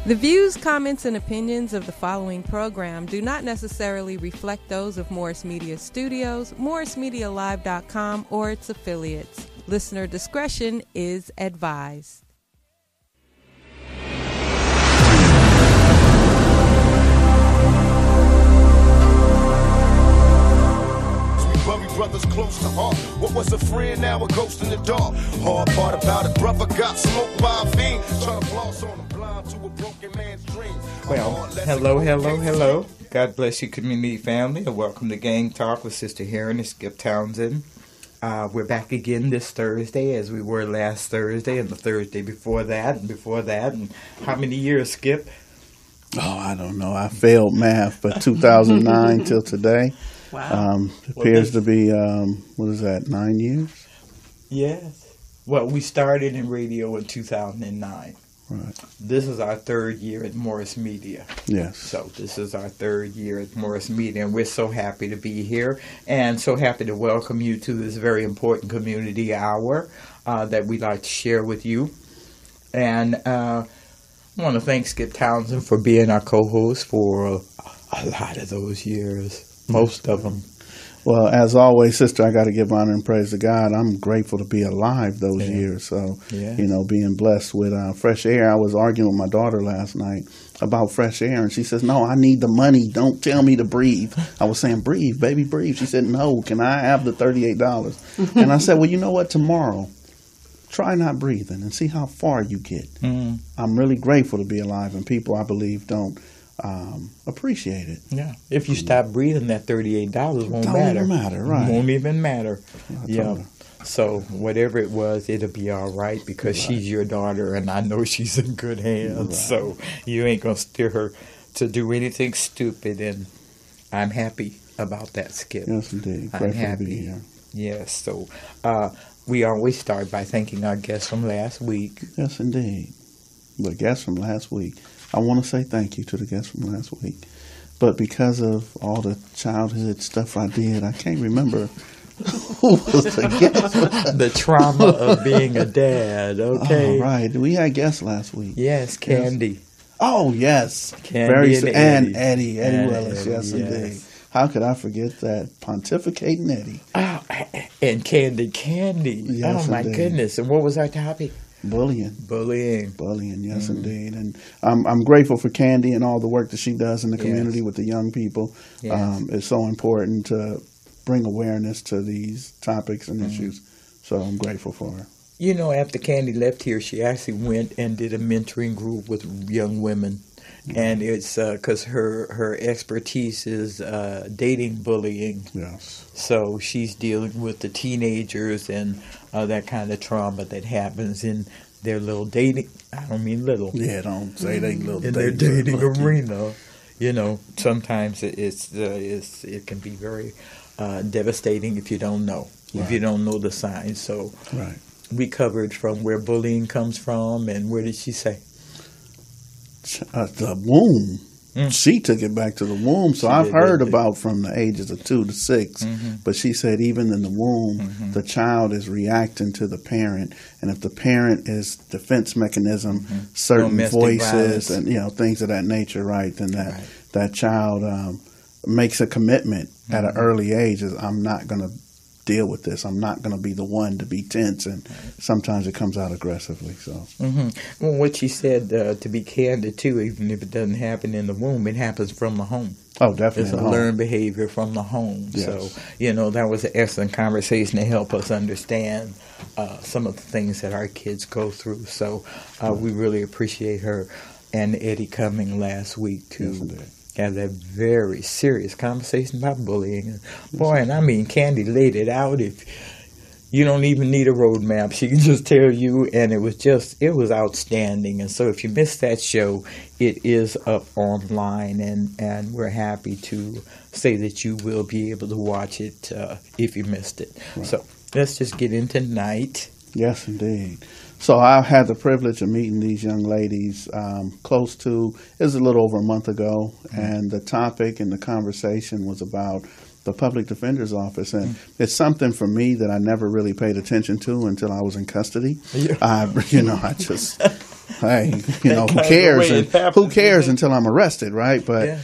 The views, comments, and opinions of the following program do not necessarily reflect those of Morris Media Studios, MorrisMediaLive.com, or its affiliates. Listener discretion is advised. Brothers close to heart. What was a friend, now a ghost in the dark. Hard part about it, brother got smoked by a fiend. Trying to floss on a blind to a broken man's dream. Well, hello. God bless you, community family, and welcome to Gang Talk with Sister Herron and Skipp Townsend. We're back again this Thursday as we were last Thursday and the Thursday before that. And how many years, Skipp? Oh, I don't know. I failed math, but 2009 till today. Wow. Appears to be, 9 years? Yes. Well, we started in radio in 2009. Right. This is our third year at Morris Media. Yes. So this is our third year at Morris Media, and we're so happy to be here and so happy to welcome you to this very important community hour that we'd like to share with you. And I want to thank Skipp Townsend for being our co-host for a lot of those years. Most of them. Well, as always, sister, I got to give honor and praise to God. I'm grateful to be alive those years. So, being blessed with fresh air. I was arguing with my daughter last night about fresh air, and she says, "No, I need the money. Don't tell me to breathe." I was saying, "Breathe, baby, breathe." She said, "No, can I have the $38?" And I said, "Well, you know what? Tomorrow, try not breathing and see how far you get." Mm. I'm really grateful to be alive, and people, I believe, don't appreciate it. Yeah. If you stop breathing, that $38 won't matter. Don't even matter, right? Won't even matter. Yeah. So whatever it was, it'll be all right because she's your daughter, and I know she's in good hands. Right. So you ain't gonna steer her to do anything stupid, and I'm happy about that, Skipp. Yes, indeed. I'm happy. To be here. Yes. So we always start by thanking our guests from last week. Yes, indeed. The guests from last week. I want to say thank you to the guests from last week. But because of all the childhood stuff I did, I can't remember who was the guest. The trauma of being a dad, okay? Oh, right. We had guests last week. Yes, Candy. Yes. Oh, yes. Candy and Eddie. Eddie Willis, yes, indeed. How could I forget that? Pontificating Eddie. Oh, and Candy. Yes, oh, my goodness. And what was our topic? Bullying, yes, indeed. And I'm grateful for Candy and all the work that she does in the community with the young people. Yes. It's so important to bring awareness to these topics and issues. So I'm grateful for her. You know, after Candy left here, she actually went and did a mentoring group with young women. And it's because her expertise is dating bullying. Yes. So she's dealing with the teenagers and that kind of trauma that happens in their little dating. I don't mean little. Yeah, don't say they little. In their dating arena. You know, sometimes it can be very devastating if you don't know. Right. If you don't know the signs. So we covered from where bullying comes from, and where did she say? The womb. She took it back to the womb. So I've heard about from the ages of 2 to 6, but she said even in the womb, the child is reacting to the parent, and if the parent is defense mechanism, certain voices and things of that nature, right? Then that child makes a commitment at an early age. Is I'm not going to deal with this. I'm not going to be the one to be tense, and sometimes it comes out aggressively. So, well, what she said, to be candid too, even if it doesn't happen in the womb, it happens from the home. Oh, definitely. It's a learned behavior from the home. Yes. So, that was an excellent conversation to help us understand some of the things that our kids go through. So, we really appreciate her and Eddie coming last week to have that very serious conversation about bullying. Boy, and I mean, Candy laid it out. If you don't even need a roadmap, she can just tell you, and it was outstanding. And so if you missed that show, it is up online, and we're happy to say that you will be able to watch it if you missed it. Right. So let's just get into tonight. Yes, indeed. So I had the privilege of meeting these young ladies it was a little over a month ago, and the topic and the conversation was about the public defender's office, and it's something for me that I never really paid attention to until I was in custody. Yeah. I just hey, who cares? Who cares until I'm arrested, right? But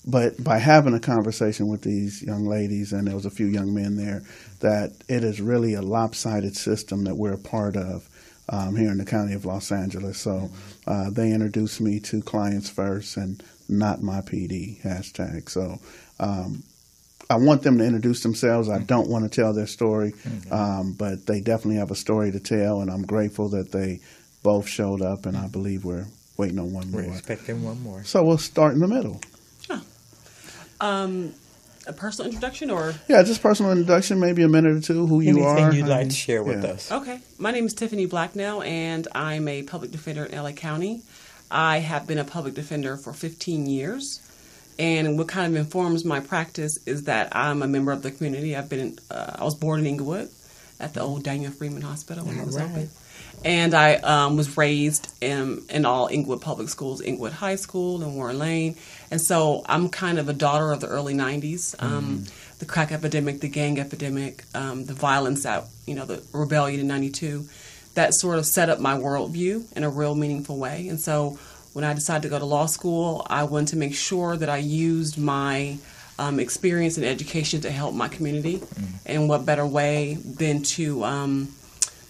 but by having a conversation with these young ladies, and there was a few young men there, that it is really a lopsided system that we're a part of here in the county of Los Angeles. So they introduced me to clients first and not my PD hashtag. So I want them to introduce themselves. I don't want to tell their story, but they definitely have a story to tell, and I'm grateful that they both showed up, and I believe we're waiting on one more. We're expecting one more. So we'll start in the middle. A personal introduction, or? Yeah, just personal introduction, maybe a minute or two, who you are. Anything you'd like to share with us. Okay. My name is Tiffany Blacknell, and I'm a public defender in LA County. I have been a public defender for 15 years. And what kind of informs my practice is that I'm a member of the community. I was born in Inglewood at the old Daniel Freeman Hospital when it was open. And I was raised in all Inglewood public schools, Inglewood High School and Warren Lane. And so I'm kind of a daughter of the early 90s, the crack epidemic, the gang epidemic, the violence out, the rebellion in 92. That sort of set up my worldview in a real meaningful way. And so when I decided to go to law school, I wanted to make sure that I used my experience and education to help my community. And what better way than to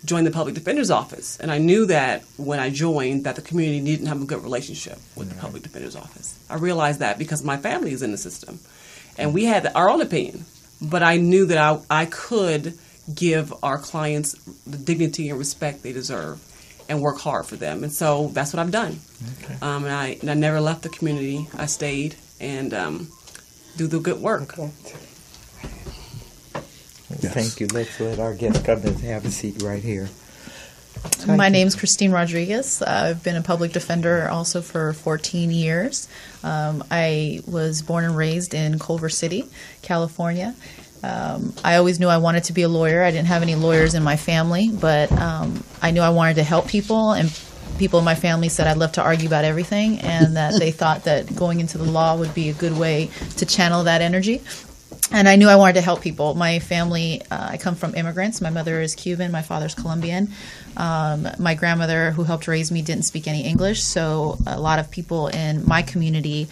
join the public defender's office. And I knew that when I joined that the community didn't have a good relationship with the public defender's office. I realized that because my family is in the system. And we had our own opinion. But I knew that I could give our clients the dignity and respect they deserve and work hard for them. And so that's what I've done. Okay. And I never left the community. I stayed and do the good work. Okay. Yes. Thank you. Let's let our guest come and have a seat right here. My name's Christine Rodriguez. I've been a public defender also for 14 years. I was born and raised in Culver City, California. I always knew I wanted to be a lawyer. I didn't have any lawyers in my family, but I knew I wanted to help people, and people in my family said I'd love to argue about everything, and that they thought that going into the law would be a good way to channel that energy. And I knew I wanted to help people. My family, I come from immigrants. My mother is Cuban. My father's Colombian. My grandmother, who helped raise me, didn't speak any English. So a lot of people in my community,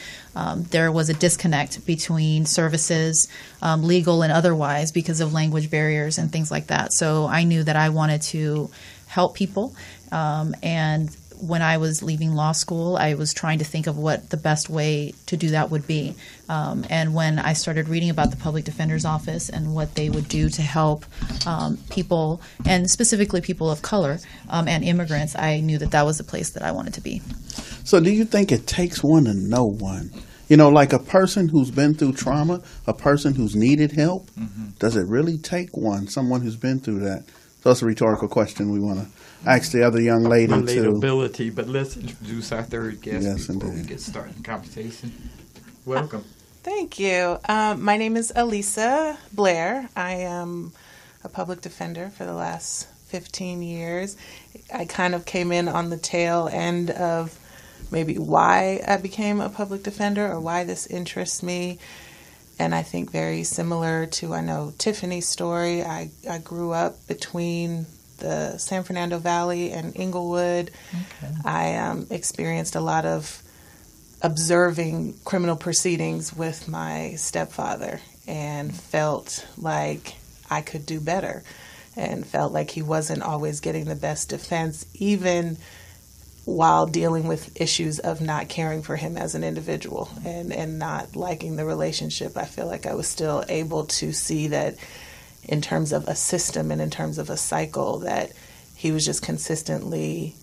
there was a disconnect between services, legal and otherwise, because of language barriers and things like that. So I knew that I wanted to help people. And when I was leaving law school, I was trying to think of what the best way to do that would be. And when I started reading about the Public Defender's Office and what they would do to help people, and specifically people of color and immigrants, I knew that that was the place that I wanted to be. So do you think it takes one to know one? Like a person who's been through trauma, a person who's needed help, does it really take someone who's been through that? So that's a rhetorical question we want to ask the other young lady relatability, but let's introduce our third guest before we get started in the conversation. Welcome. Thank you. My name is Elisa Blair. I am a public defender for the last 15 years. I kind of came in on the tail end of maybe why I became a public defender or why this interests me. And I think very similar to, I know, Tiffany's story. I grew up between the San Fernando Valley and Inglewood. Okay. I experienced a lot of observing criminal proceedings with my stepfather and felt like I could do better and felt like he wasn't always getting the best defense, even while dealing with issues of not caring for him as an individual and not liking the relationship. I feel like I was still able to see that in terms of a system and in terms of a cycle that he was just consistently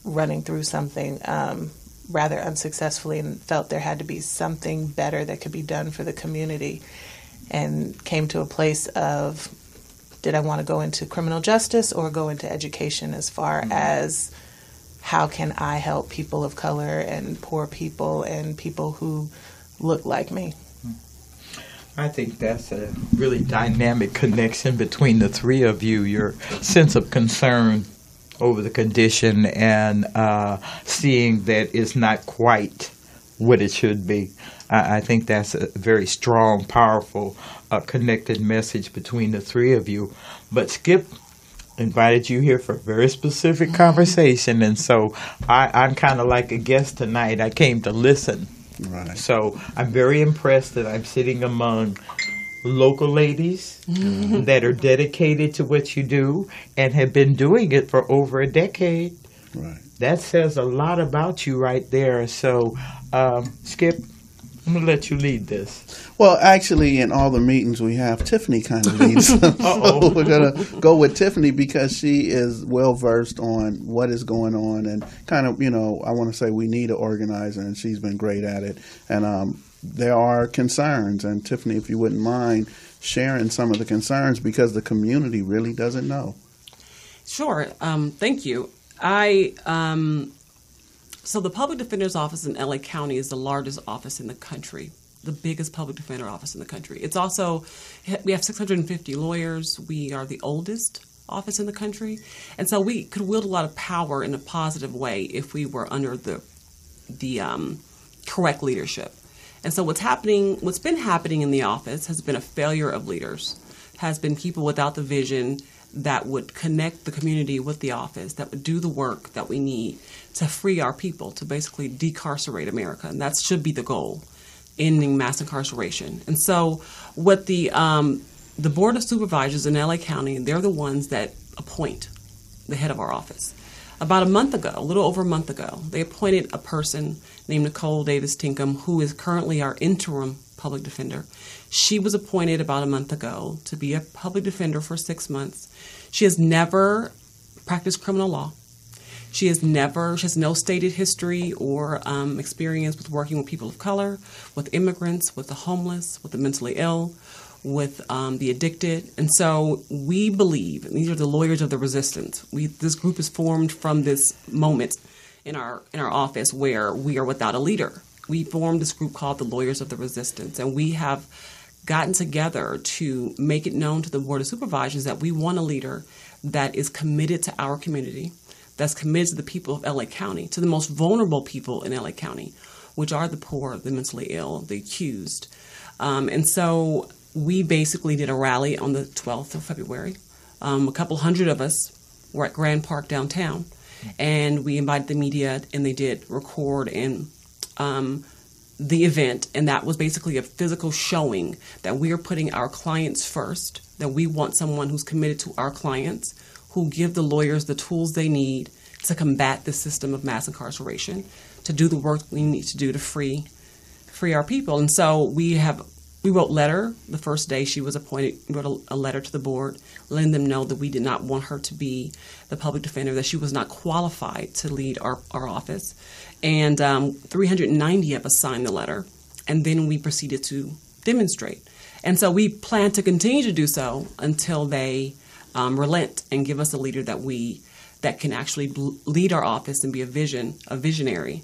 running through something rather unsuccessfully, and felt there had to be something better that could be done for the community, and came to a place of, did I want to go into criminal justice or go into education as far as how can I help people of color and poor people and people who look like me? I think that's a really dynamic connection between the three of you. Your sense of concern over the condition and seeing that it's not quite what it should be. I think that's a very strong, powerful, connected message between the three of you. But Skipp, invited you here for a very specific conversation, and so I'm kind of like a guest tonight. I came to listen. Right. So I'm very impressed that I'm sitting among local ladies that are dedicated to what you do and have been doing it for over a decade. Right. That says a lot about you right there. So, Skipp, I'm going to let you lead this. Well, actually, in all the meetings we have, Tiffany kind of leads. So we're going to go with Tiffany because she is well-versed on what is going on and kind of, I want to say we need an organizer, and she's been great at it. And there are concerns. And, Tiffany, if you wouldn't mind sharing some of the concerns because the community really doesn't know. Sure. Thank you. So the Public Defender's Office in LA County is the largest office in the country, the biggest public defender office in the country. It's also, we have 650 lawyers. We are the oldest office in the country. And so we could wield a lot of power in a positive way if we were under the correct leadership. And so what's been happening in the office has been a failure of leaders, has been people without the vision that would connect the community with the office, that would do the work that we need to free our people, to basically decarcerate America. And that should be the goal, ending mass incarceration. And so what the Board of Supervisors in LA County, they're the ones that appoint the head of our office. About a month ago, a little over a month ago, they appointed a person named Nicole Davis Tinkham, who is currently our interim public defender. She was appointed about a month ago to be a public defender for 6 months. She has never practiced criminal law. She has no stated history or experience with working with people of color, with immigrants, with the homeless, with the mentally ill, with the addicted. And so we believe, and these are the lawyers of the resistance. This group is formed from this moment in our office where we are without a leader. We formed this group called the Lawyers of the Resistance, and we have gotten together to make it known to the Board of Supervisors that we want a leader that is committed to our community, that's committed to the people of LA County, to the most vulnerable people in LA County, which are the poor, the mentally ill, the accused. And so we basically did a rally on the 12th of February. A couple hundred of us were at Grand Park downtown, and we invited the media, and they did record and the event, and that was basically a physical showing that we are putting our clients first, that we want someone who's committed to our clients, who give the lawyers the tools they need to combat the system of mass incarceration, to do the work we need to do to free our people. And so we wrote a letter the first day she was appointed. We wrote a letter to the board, letting them know that we did not want her to be the public defender, that she was not qualified to lead our office. And 390 of us signed the letter, and then we proceeded to demonstrate. And so we plan to continue to do so until they relent and give us a leader that can actually lead our office and be a visionary,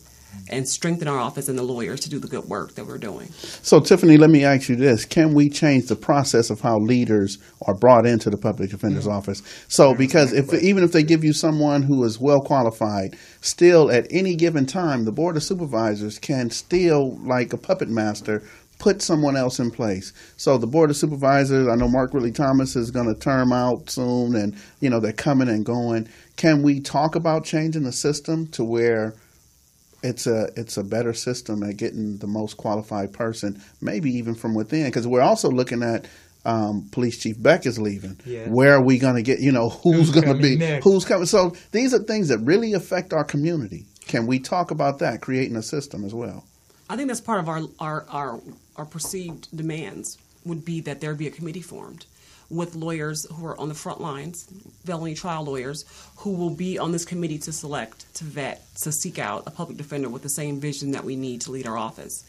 and strengthen our office and the lawyers to do the good work that we're doing. So, Tiffany, let me ask you this. Can we change the process of how leaders are brought into the public defender's office? So, because even if they give you someone who is well qualified, still at any given time, the Board of Supervisors can still, like a puppet master, put someone else in place. So the Board of Supervisors, I know Mark Ridley Thomas is going to term out soon, and they're coming and going. Can we talk about changing the system to where it's a better system at getting the most qualified person, maybe even from within? Because we're also looking at Police Chief Beck is leaving. Yeah. Where are we going to get, who's going to be, next? Who's coming? So these are things that really affect our community. Can we talk about that, creating a system as well? I think that's part of our perceived demands would be that there be a committee formed with lawyers who are on the front lines, felony trial lawyers, who will be on this committee to select, to vet, to seek out a public defender with the same vision that we need to lead our office.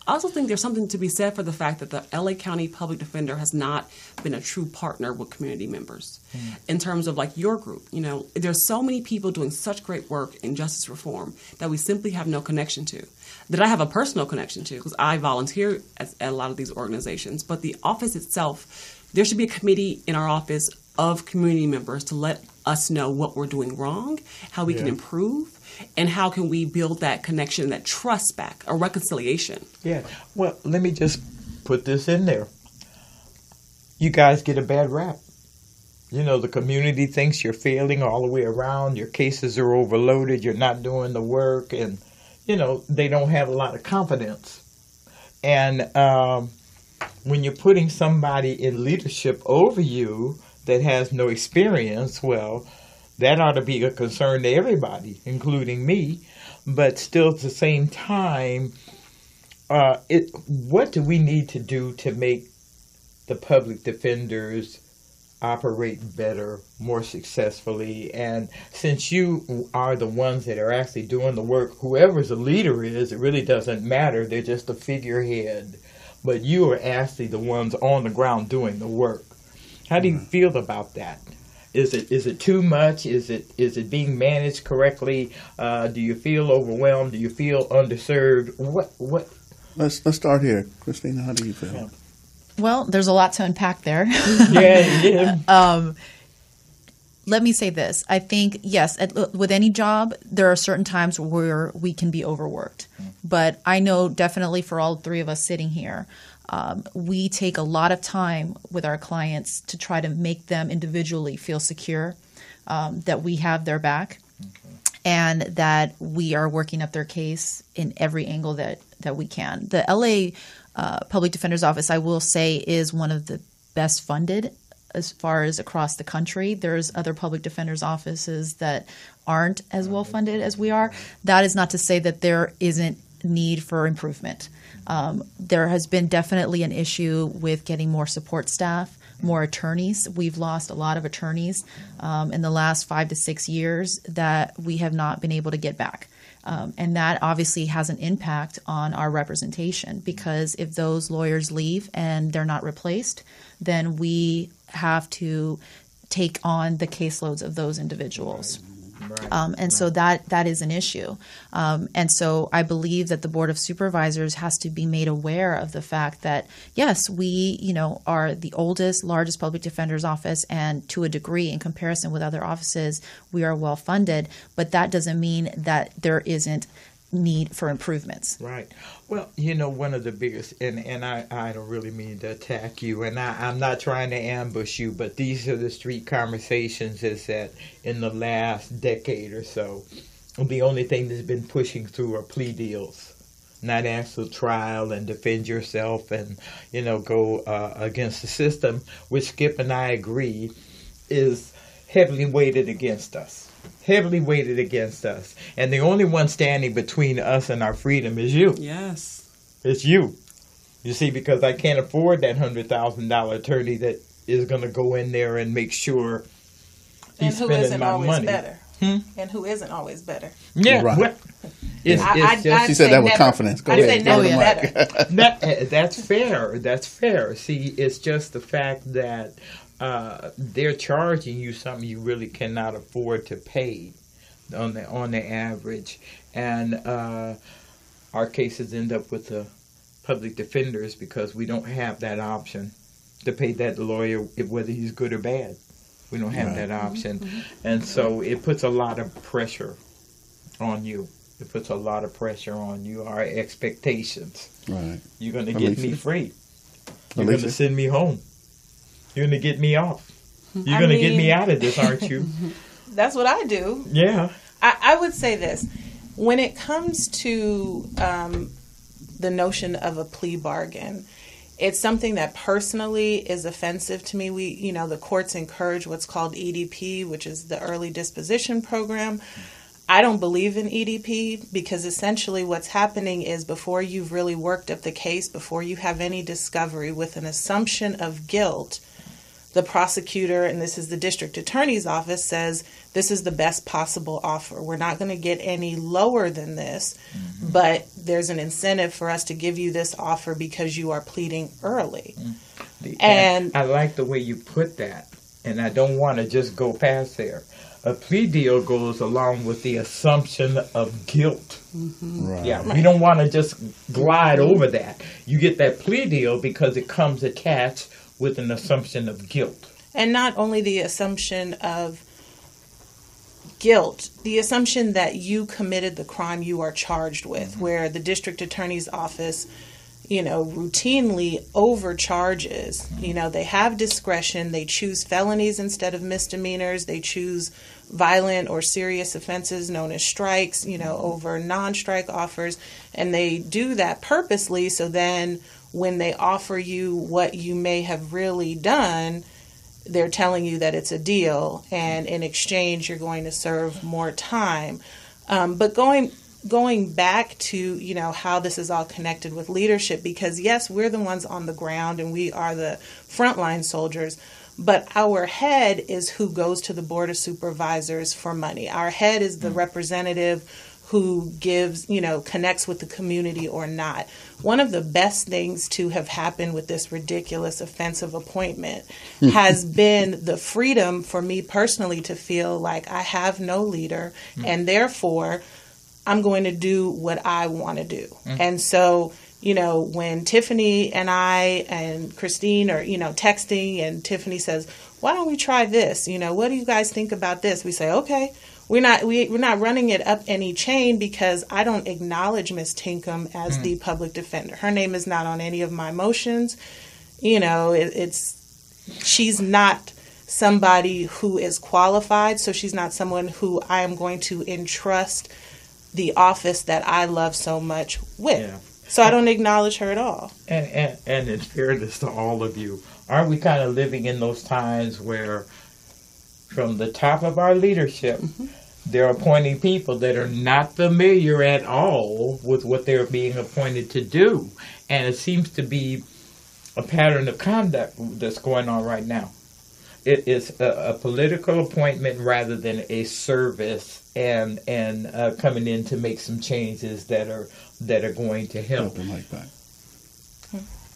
I also think there's something to be said for the fact that the LA County Public Defender has not been a true partner with community members in terms of like your group. There's so many people doing such great work in justice reform that we simply have no connection to, that I have a personal connection to because I volunteer at a lot of these organizations. But the office itself, there should be a committee in our office of community members to let us know what we're doing wrong, how we can improve, and how can we build that connection, that trust back, a reconciliation. Yeah. Well, let me just put this in there. You guys get a bad rap. The community thinks you're failing all the way around. Your cases are overloaded. You're not doing the work. And, they don't have a lot of confidence. And when you're putting somebody in leadership over you that has no experience, well, that ought to be a concern to everybody, including me. But still, at the same time, what do we need to do to make the public defenders operate better, more successfully? And since you are the ones that are actually doing the work, whoever's the leader is, it really doesn't matter. They're just a figurehead. But you are actually the ones on the ground doing the work. How do you feel about that? Is it too much? Is it being managed correctly? Do you feel overwhelmed? Do you feel underserved? What? Let's start here, Christina. How do you feel? Yeah. Well, there's a lot to unpack there. Yeah. Let me say this. I think, yes, with any job, there are certain times where we can be overworked. But I know definitely for all three of us sitting here, we take a lot of time with our clients to try to make them individually feel secure, that we have their back, and that we are working up their case in every angle that we can. The LA Public Defender's Office, I will say, is one of the best funded as far as across the country. There's other public defender's offices that aren't as well funded as we are. That is not to say that there isn't need for improvement. There has been definitely an issue with getting more support staff, more attorneys. We've lost a lot of attorneys in the last 5 to 6 years that we have not been able to get back. And that obviously has an impact on our representation, because if those lawyers leave and they're not replaced, then we have to take on the caseloads of those individuals. So that is an issue. And so I believe that the Board of Supervisors has to be made aware of the fact that, yes, we, are the oldest, largest public defender's office, and to a degree, in comparison with other offices, we are well funded. But that doesn't mean that there isn't need for improvements. Right. Well, one of the biggest, and I don't really mean to attack you, and I'm not trying to ambush you, but these are the street conversations, is that in the last decade or so, the only thing that's been pushing through are plea deals, not actual trial and defend yourself and, go against the system, which Skipp and I agree is heavily weighted against us. Heavily weighted against us. And the only one standing between us and our freedom is you. Yes. It's you. You see, because I can't afford that $100,000 attorney that is going to go in there and make sure he's spending my money. Better. And who isn't always better. Yeah. Right. Well, she said that with confidence. Go ahead. Say never better. That's fair. That's fair. See, it's just the fact that they're charging you something you really cannot afford to pay on the average, and our cases end up with the public defenders because we don't have that option to pay that lawyer whether he's good or bad. We don't have that option, and so it puts a lot of pressure on you. It puts a lot of pressure on you. Our expectations. Right. You're going to get me free. You're going to send me home. You're going to get me off. You're going to get me out of this, aren't you? That's what I do. Yeah. I would say this. When it comes to the notion of a plea bargain, it's something that personally is offensive to me. The courts encourage what's called EDP, which is the early disposition program. I don't believe in EDP because essentially what's happening is before you've really worked up the case, before you have any discovery with an assumption of guilt, the prosecutor, and this is the district attorney's office, says this is the best possible offer. We're not going to get any lower than this, but there's an incentive for us to give you this offer because you are pleading early. And I like the way you put that, and I don't want to just go past there. A plea deal goes along with the assumption of guilt. Right. Yeah, we don't want to just glide over that. You get that plea deal because it comes attached with an assumption of guilt. And not only the assumption of guilt, the assumption that you committed the crime you are charged with, where the district attorney's office, routinely overcharges. They have discretion. They choose felonies instead of misdemeanors. They choose violent or serious offenses known as strikes, over non-strike offers. And they do that purposely, so then when they offer you what you may have really done, they're telling you that it's a deal, and in exchange you're going to serve more time. But going back to, how this is all connected with leadership, because yes, we're the ones on the ground and we are the frontline soldiers, but our head is who goes to the Board of Supervisors for money. Our head is the representative who gives, connects with the community or not. One of the best things to have happened with this ridiculous offensive appointment has been the freedom for me personally to feel like I have no leader, and therefore I'm going to do what I want to do. And so, when Tiffany and I and Christine are, texting, and Tiffany says, why don't we try this? What do you guys think about this? We say, okay. We're not running it up any chain, because I don't acknowledge Ms. Tinkham as the public defender. Her name is not on any of my motions. She's not somebody who is qualified, so she's not someone who I am going to entrust the office that I love so much with. Yeah. So I don't acknowledge her at all. And in fairness to all of you, aren't we kind of living in those times where from the top of our leadership, they're appointing people that are not familiar at all with what they're being appointed to do? And it seems to be a pattern of conduct that's going on right now. It is a political appointment rather than a service, and coming in to make some changes that are going to help. The mic back.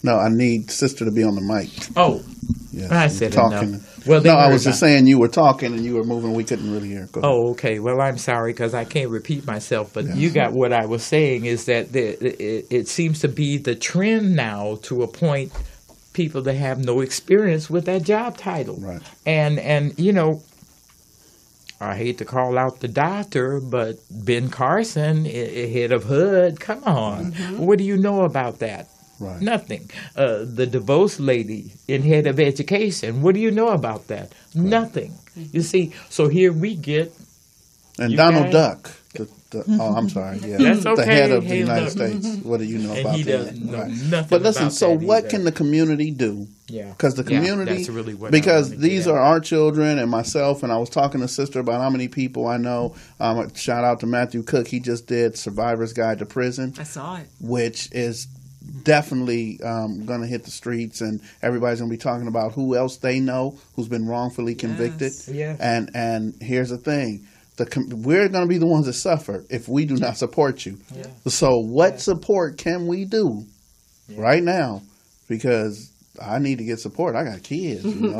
No, I need Sister to be on the mic. Oh, yes, I said talking. Enough. Well, no, I was just saying you were talking and you were moving. We couldn't really hear. Go ahead. Oh, okay. Well, I'm sorry because I can't repeat myself. But you got what I was saying is that it seems to be the trend now to appoint people that have no experience with that job title. Right. And I hate to call out the doctor, but Ben Carson, head of HUD, come on. What do you know about that? Right. Nothing. The DeVos lady in head of education, what do you know about that? Right. Nothing. You see, so here we get... And Donald Duck. I'm sorry. Yeah, that's okay. The head of the United States. What do you know about he that? Doesn't know nothing. But listen, about so that what either. can the community do? Yeah, because the community, that's really what because these are our children and myself. And I was talking to Sister about how many people I know. Shout out to Matthew Cook. He just did Survivor's Guide to Prison. I saw it, which is definitely going to hit the streets, and everybody's going to be talking about who else they know who's been wrongfully convicted. Yes. And here's the thing. We're going to be the ones that suffer if we do not support you. Yeah. So what support can we do right now? Because I need to get support. I got kids, And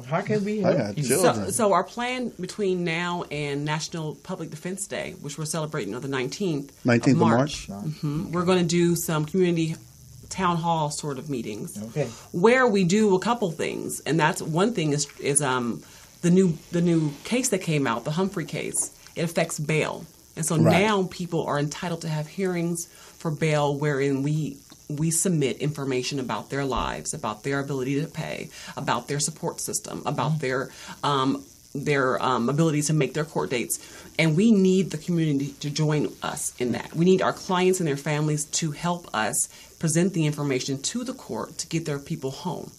how can we help? I got children. So our plan between now and National Public Defense Day, which we're celebrating on the 19th of March. We're going to do some community town hall sort of meetings where we do a couple things. And that's one thing is the new case that came out, the Humphrey case. It affects bail. And so now people are entitled to have hearings for bail wherein we submit information about their lives, about their ability to pay, about their support system, about their ability to make their court dates. And we need the community to join us in that. We need our clients and their families to help us present the information to the court to get their people home.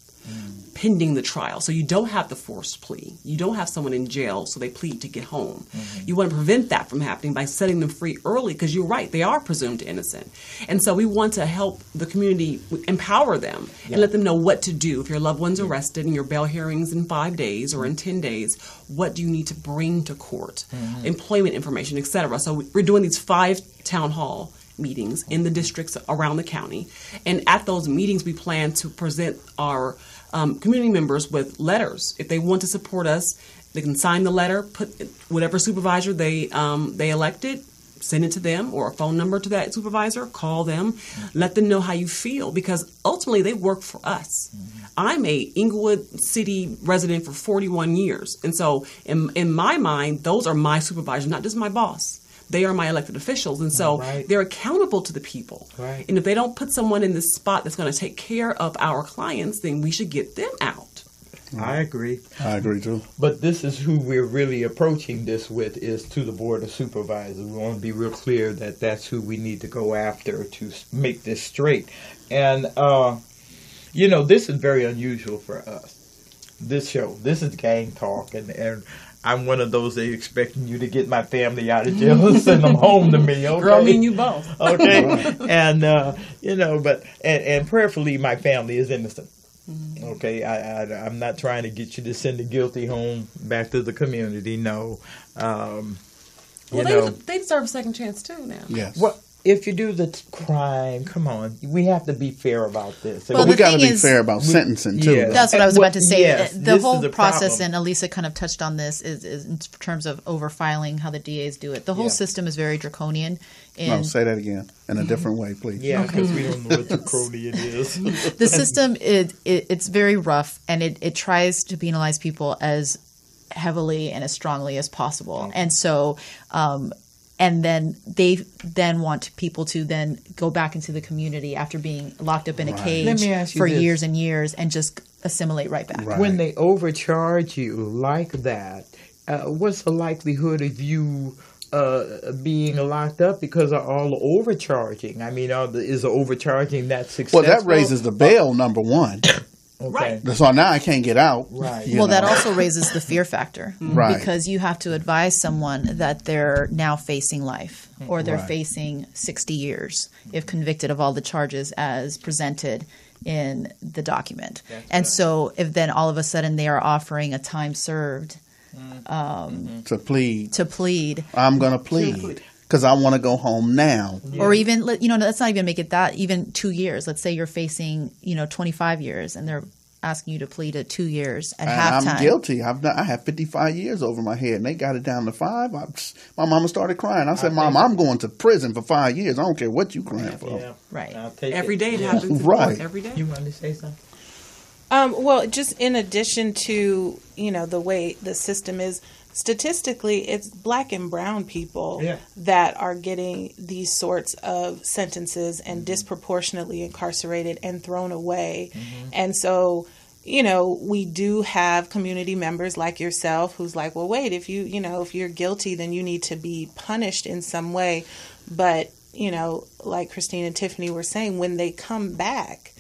Pending the trial. So you don't have the forced plea. You don't have someone in jail so they plead to get home. You want to prevent that from happening by setting them free early because you're right, they are presumed innocent. And so we want to help the community empower them and let them know what to do. If your loved one's arrested and your bail hearing's in 5 days or in 10 days, what do you need to bring to court? Employment information, etc. So we're doing these 5 town hall meetings in the districts around the county. And at those meetings, we plan to present our community members with letters. If they want to support us, they can sign the letter, put whatever supervisor they elected, send it to them, or a phone number to that supervisor, call them, let them know how you feel, because ultimately they work for us. I'm a Inglewood City resident for 41 years. And so in my mind, those are my supervisors, not just my boss. they are my elected officials. And so they're accountable to the people. Right. And if they don't put someone in this spot that's going to take care of our clients, then we should get them out. I agree. I agree too. But this is who we're really approaching this with, is to the Board of Supervisors. We want to be real clear that that's who we need to go after to make this straight. And, this is very unusual for us. This show, this is gang talk, and I'm one of those that expecting you to get my family out of jail and send them home to me. Okay? Girl, me and you both. Okay. And, and prayerfully, my family is innocent. Okay, I'm not trying to get you to send the guilty home back to the community. No. They deserve a second chance too now. Yes. Well, if you do the crime, come on, we have to be fair about this. Well, we got to be fair about sentencing too. Yeah. That's what I was about to say. Yes, the whole the process, problem. and Elisa kind of touched on this, is in terms of overfiling, how the DAs do it. The whole system is very draconian. No, say that again in a different way, please. Yeah, because we don't know what draconian is. The system, it's very rough, and it tries to penalize people as heavily and as strongly as possible. Okay. And so... and then they want people to then go back into the community after being locked up in a cage for years and years and just assimilate right back. Right. When they overcharge you like that, what's the likelihood of you being locked up because of all the overcharging? I mean, is the overcharging that successful? Well, that raises the bail, number one. Okay. Right. So now I can't get out. Right. That also raises the fear factor. Right. Because you have to advise someone that they're now facing life or they're facing 60 years if convicted of all the charges as presented in the document. So if then all of a sudden they are offering a time served to plead. I'm going to plead. Because I want to go home now. Yeah. Or even, let's not even make it that, even 2 years. Let's say you're facing, 25 years and they're asking you to plead to 2 years at halftime. I'm guilty. I have 55 years over my head and they got it down to 5. My mama started crying. I said, Mom, I'm going to prison for 5 years. I don't care what you crying for. Yeah. Right. Every day it happens. Right. Every day. You want to say something? Well, just in addition to, the way the system is, statistically, it's black and brown people that are getting these sorts of sentences and disproportionately incarcerated and thrown away. And so, we do have community members like yourself who's like, well, wait, if you're guilty, then you need to be punished in some way. But, like Christine and Tiffany were saying, when they come back,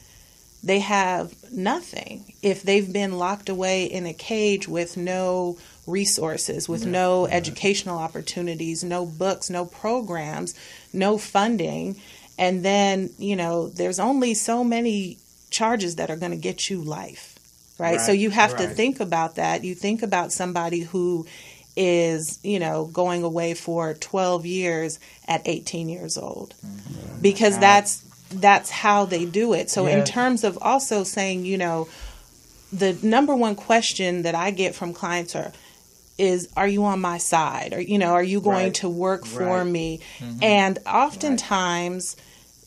they have nothing. If they've been locked away in a cage with no resources, with no educational opportunities, no books, no programs, no funding, and then, there's only so many charges that are going to get you life, right? So you have to think about that. You think about somebody who is, going away for 12 years at 18 years old, because that's how they do it. So in terms of also saying, the number one question that I get from clients is, are you on my side? Or, are you going to work for me? And oftentimes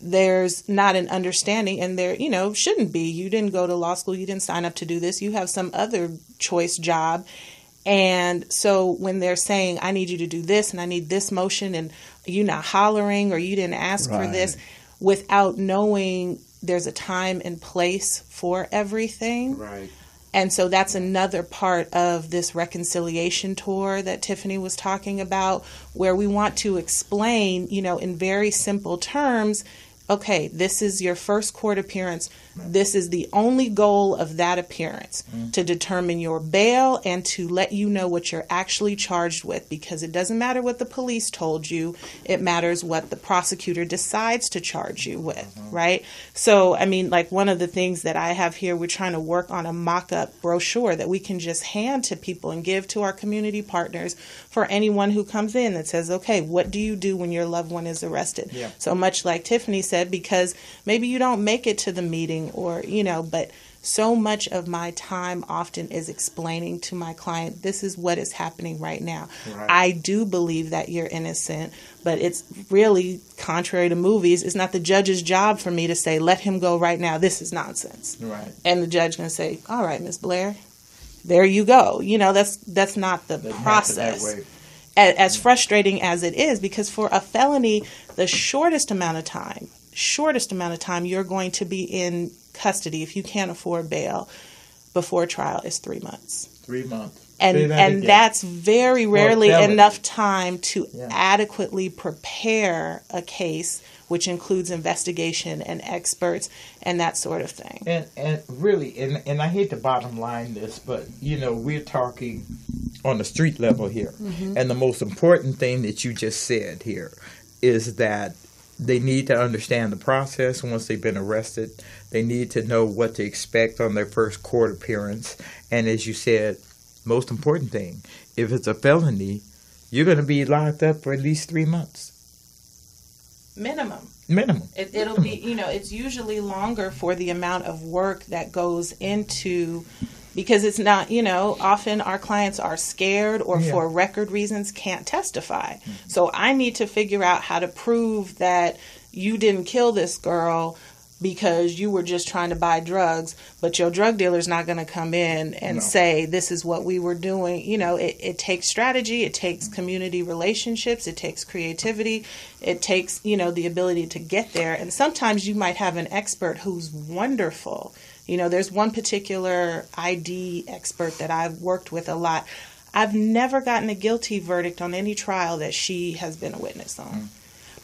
there's not an understanding, and there, shouldn't be. You didn't go to law school. You didn't sign up to do this. You have some other choice job. And so when they're saying, I need you to do this and I need this motion, and you're not hollering or you didn't ask for this, without knowing there's a time and place for everything. Right. And so that's another part of this reconciliation tour that Tiffany was talking about, where we want to explain, in very simple terms, okay, this is your first court appearance. This is the only goal of that appearance, to determine your bail and to let you know what you're actually charged with, because it doesn't matter what the police told you. It matters what the prosecutor decides to charge you with, right? So, one of the things that I have here, we're trying to work on a mock-up brochure that we can just hand to people and give to our community partners for anyone who comes in that says, okay, what do you do when your loved one is arrested? Yeah. So much like Tiffany said, because maybe you don't make it to the meeting, or, but so much of my time often is explaining to my client, this is what is happening right now. Right. I do believe that you're innocent, but it's really contrary to movies. It's not the judge's job for me to say, let him go right now. This is nonsense. Right. And the judge going to say, all right, Ms. Blair, there you go. That's not the process. as frustrating as it is, because for a felony, the shortest amount of time you're going to be in custody if you can't afford bail before trial is 3 months. 3 months. And that's very rarely enough time to adequately prepare a case, which includes investigation and experts and that sort of thing. And really, and I hate to bottom line this, but, we're talking on the street level here. Mm-hmm. And the most important thing that you just said here is that they need to understand the process once they've been arrested. They need to know what to expect on their first court appearance. And as you said, most important thing, if it's a felony, you're going to be locked up for at least 3 months. Minimum. It'll be, it's usually longer for the amount of work that goes into, because it's not, often our clients are scared or for record reasons can't testify. Mm-hmm. So I need to figure out how to prove that you didn't kill this girl because you were just trying to buy drugs, but your drug dealer's not going to come in and say, this is what we were doing. It takes strategy, it takes community relationships, it takes creativity, it takes, the ability to get there. And sometimes you might have an expert who's wonderful. There's one particular ID expert that I've worked with a lot. I've never gotten a guilty verdict on any trial that she has been a witness on. Mm.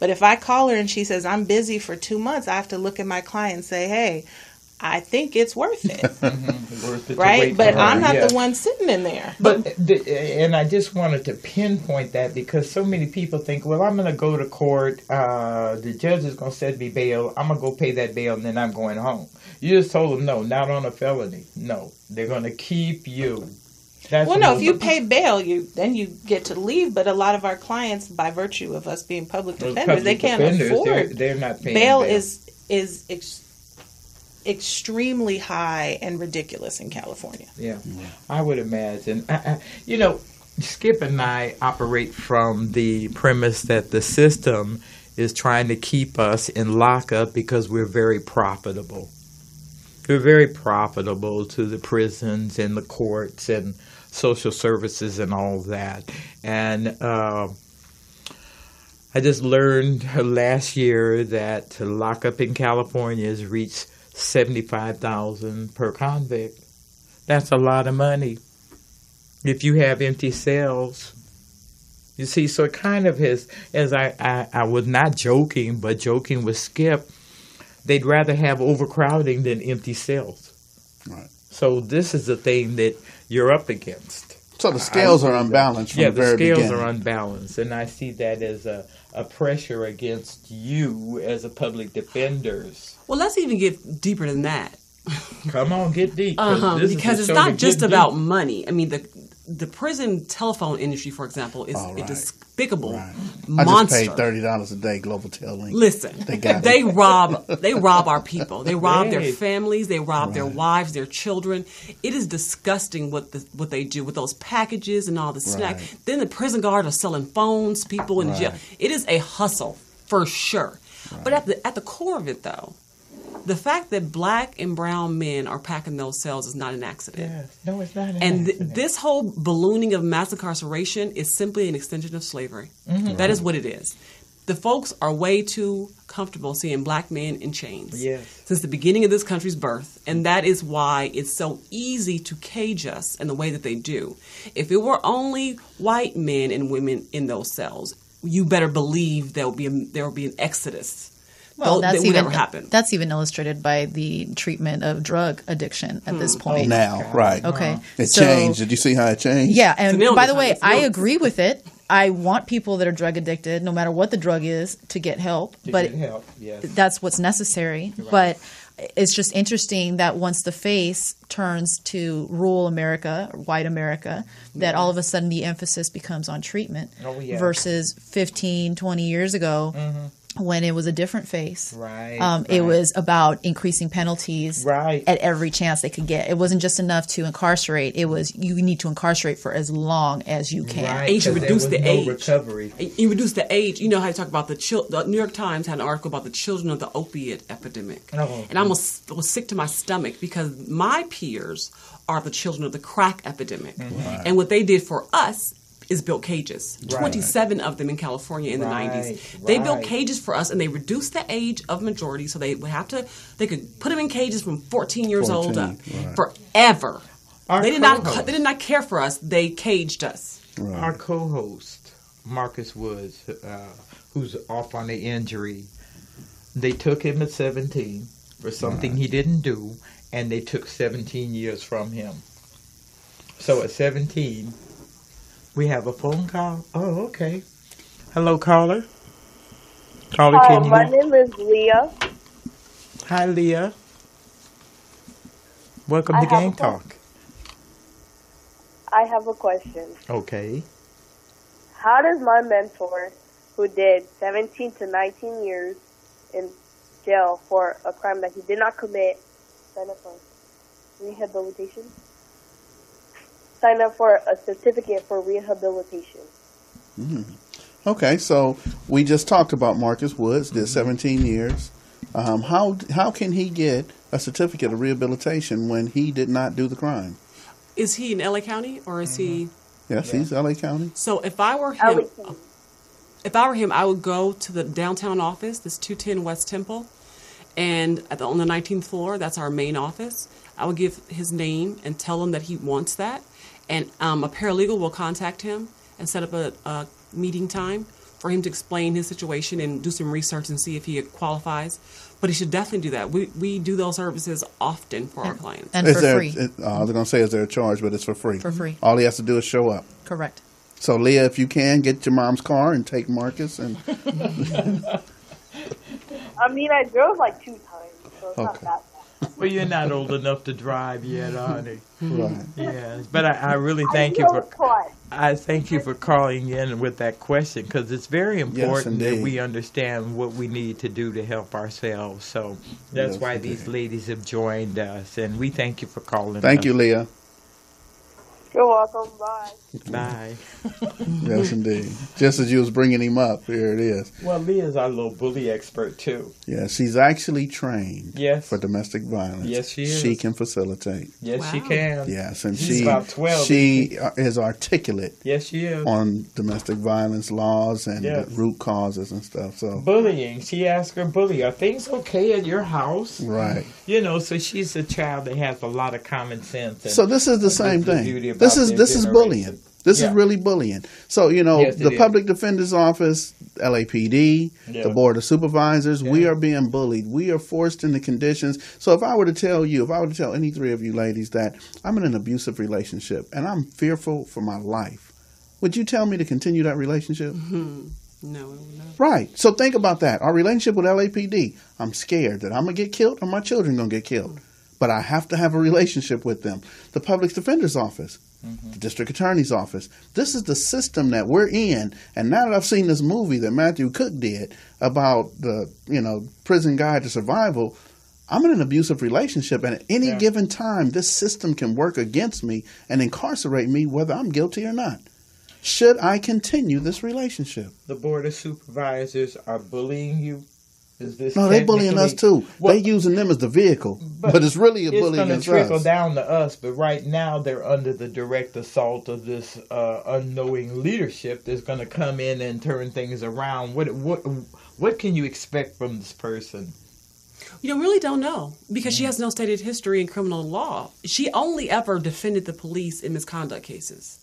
But if I call her and she says, I'm busy for 2 months, I have to look at my client and say, hey, I think it's worth it. Worth it, right? But I'm not the one sitting in there. And I just wanted to pinpoint that because so many people think, well, I'm going to go to court. The judge is going to set me bail. I'm going to go pay that bail and then I'm going home. You just told them, no, not on a felony. No, they're going to keep you. If you pay bail, then you get to leave. But a lot of our clients, by virtue of us being public defenders, they can't afford. They're not paying bail. Is extremely high and ridiculous in California. Yeah, I would imagine. Skipp and I operate from the premise that the system is trying to keep us in lockup because we're very profitable. We're very profitable to the prisons and the courts and social services and all that. And I just learned last year that to lock up in California has reached $75,000 per convict. That's a lot of money. If you have empty cells, you see, so it kind of has, as I was not joking, but joking with Skipp, they'd rather have overcrowding than empty cells. Right. So this is the thing that you're up against. So the scales are unbalanced from the very beginning. Yeah, the scales are unbalanced. And I see that as a pressure against you as a public defenders. Well, let's even get deeper than that. Come on, get deep. Because it's not just about money. I mean, the prison telephone industry, for example, is a despicable monster. I just paid $30 a day, Global Tel Link. Listen, they rob our people. They rob their families. They rob their wives, their children. It is disgusting what they do with those packages and all the snack. Then the prison guards are selling phones to people in jail. It is a hustle for sure. Right. But at the core of it, though, the fact that black and brown men are packing those cells is not an accident. Yeah. No, it's not an accident. This whole ballooning of mass incarceration is simply an extension of slavery. Mm-hmm. That is what it is. The folks are way too comfortable seeing black men in chains since the beginning of this country's birth. And that is why it's so easy to cage us in the way that they do. If it were only white men and women in those cells, you better believe there will be an exodus. Well, that's even illustrated by the treatment of drug addiction at this point. Now, right. Okay. It changed. Did you see how it changed? Yeah. And by the way, I agree with it. I want people that are drug addicted, no matter what the drug is, to get help. That's what's necessary. Right. But it's just interesting that once the face turns to rural America, white America, that all of a sudden the emphasis becomes on treatment versus 15, 20 years ago. Mm-hmm. When it was a different face. It was about increasing penalties at every chance they could get. It wasn't just enough to incarcerate. It was you need to incarcerate for as long as you can. You reduce the age. Recovery. You reduce the age. You know how you talk about the New York Times had an article about the children of the opiate epidemic. And I was sick to my stomach because my peers are the children of the crack epidemic. And what they did for us is built cages. Right. 27 of them in California in the 90s. They built cages for us, and they reduced the age of majority, so they could put them in cages from 14 years old up forever. They did not care for us. They caged us. Right. Our co-host, Marcus Woods, who's off on the injury, they took him at 17 for something he didn't do, and they took 17 years from him. So at 17, we have a phone call. Oh, okay. Hello, caller. Caller, Hi, my name is Leah. Hi, Leah. Welcome to Game Talk. I have a question. Okay. How does my mentor, who did 17 to 19 years in jail for a crime that he did not commit, sign up for rehabilitation? Sign up for a certificate for rehabilitation. Okay, so we just talked about Marcus Woods, did 17 years. How can he get a certificate of rehabilitation when he did not do the crime? Is he in LA County or is he? Yes, he's LA County. So if I were him, I would go to the downtown office, this 210 West Temple, and on the 19th floor, that's our main office. I would give his name and tell him that he wants that, and a paralegal will contact him and set up a meeting time for him to explain his situation and do some research and see if he qualifies. But he should definitely do that. We do those services often for our clients. And for free. I was going to say, is there a charge, but it's for free. For free. All he has to do is show up. Correct. So, Leah, if you can, get your mom's car and take Marcus. And I mean, I drove like 2 times, so it's not that bad. Well, you're not old enough to drive yet, are you? Right. Yeah, but I really thank you for calling in with that question, because it's very important that we understand what we need to do to help ourselves. So that's why these ladies have joined us, and we thank you for calling. Thank you, Leah. You're welcome. Bye. Bye. Yes, indeed. Just as you was bringing him up, here it is. Well, Leah's our little bully expert, too. Yeah, she's actually trained for domestic violence. Yes, she is. She can facilitate. Yes, she can. Yes, and she's about 12. She is articulate. Yes, she is. On domestic violence laws and the root causes and stuff. So bullying. She asked her bully, are things okay at your house? Right. You know, so she's a child that has a lot of common sense. And so this is the same thing. This is bullying. This is really bullying. So, you know, the Public Defender's Office, LAPD, the Board of Supervisors, we are being bullied. We are forced into conditions. So if I were to tell any 3 of you ladies that I'm in an abusive relationship and I'm fearful for my life, would you tell me to continue that relationship? Mm-hmm. No. Right. So think about that. Our relationship with LAPD, I'm scared that I'm going to get killed or my children going to get killed. But I have to have a relationship with them. The Public Defender's Office, the District Attorney's Office. This is the system that we're in. And now that I've seen this movie that Matthew Cook did about the, prison guide to survival, I'm in an abusive relationship. And at any given time, this system can work against me and incarcerate me whether I'm guilty or not. Should I continue this relationship? The Board of Supervisors are bullying you? No, they're bullying us too. They're using them as the vehicle, but it's really a bullying against us. It's going to trickle down to us, but right now they're under the direct assault of this unknowing leadership that's going to come in and turn things around. What can you expect from this person? You really don't know, because she has no stated history in criminal law. She only ever defended the police in misconduct cases.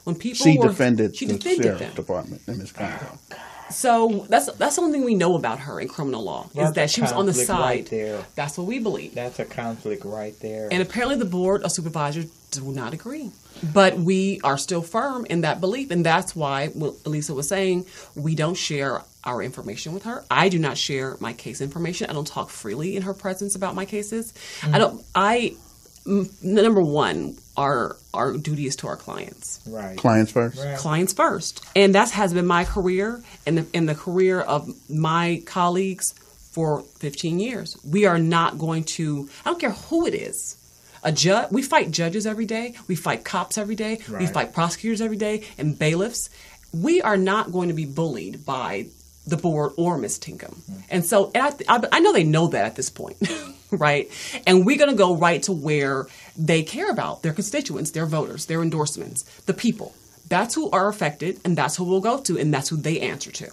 When people defended the sheriff's department in misconduct. So that's the only thing we know about her in criminal law, is that she was on the side. Right there. That's what we believe. That's a conflict right there. And apparently the Board of Supervisors do not agree. But we are still firm in that belief, and that's why Elisa was saying we don't share our information with her. I do not share my case information. I don't talk freely in her presence about my cases. Number one, our duty is to our clients. Right. Clients first. Right. Clients first. And that has been my career and the career of my colleagues for 15 years. We are not going to, I don't care who it is. We fight judges every day. We fight cops every day. Right. We fight prosecutors every day and bailiffs. We are not going to be bullied by the board or Ms. Tinkham. And so I know they know that at this point, right? And we're going to go right to where they care about their constituents, their voters, their endorsements, the people. That's who are affected, and that's who we'll go to, and that's who they answer to.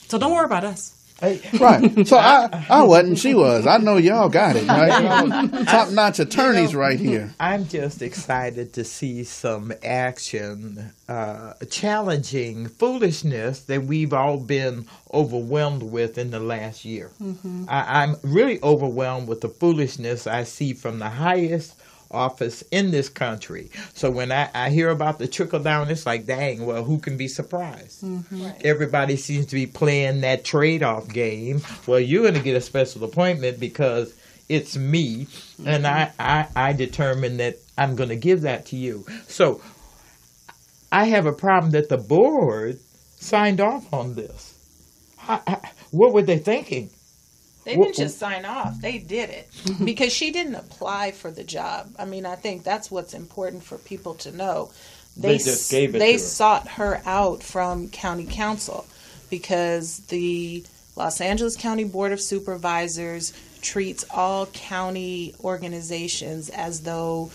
So don't worry about us. Right. So I wasn't. She was. I know y'all got it. Right? Top-notch attorneys right here. I'm just excited to see some action challenging foolishness that we've all been overwhelmed with in the last year. Mm-hmm. I'm really overwhelmed with the foolishness I see from the highest office in this country. So when I hear about the trickle down, it's like, dang, well, who can be surprised? Mm-hmm. Right. Everybody seems to be playing that trade-off game. Well, you're going to get a special appointment because it's me, mm-hmm. and I determine that I'm going to give that to you. So I have a problem that the board signed off on this. What were they thinking? They didn't just sign off. They did it because she didn't apply for the job. I mean, I think that's what's important for people to know. They just gave it to her. Sought her out from county council because the Los Angeles County Board of Supervisors treats all county organizations as though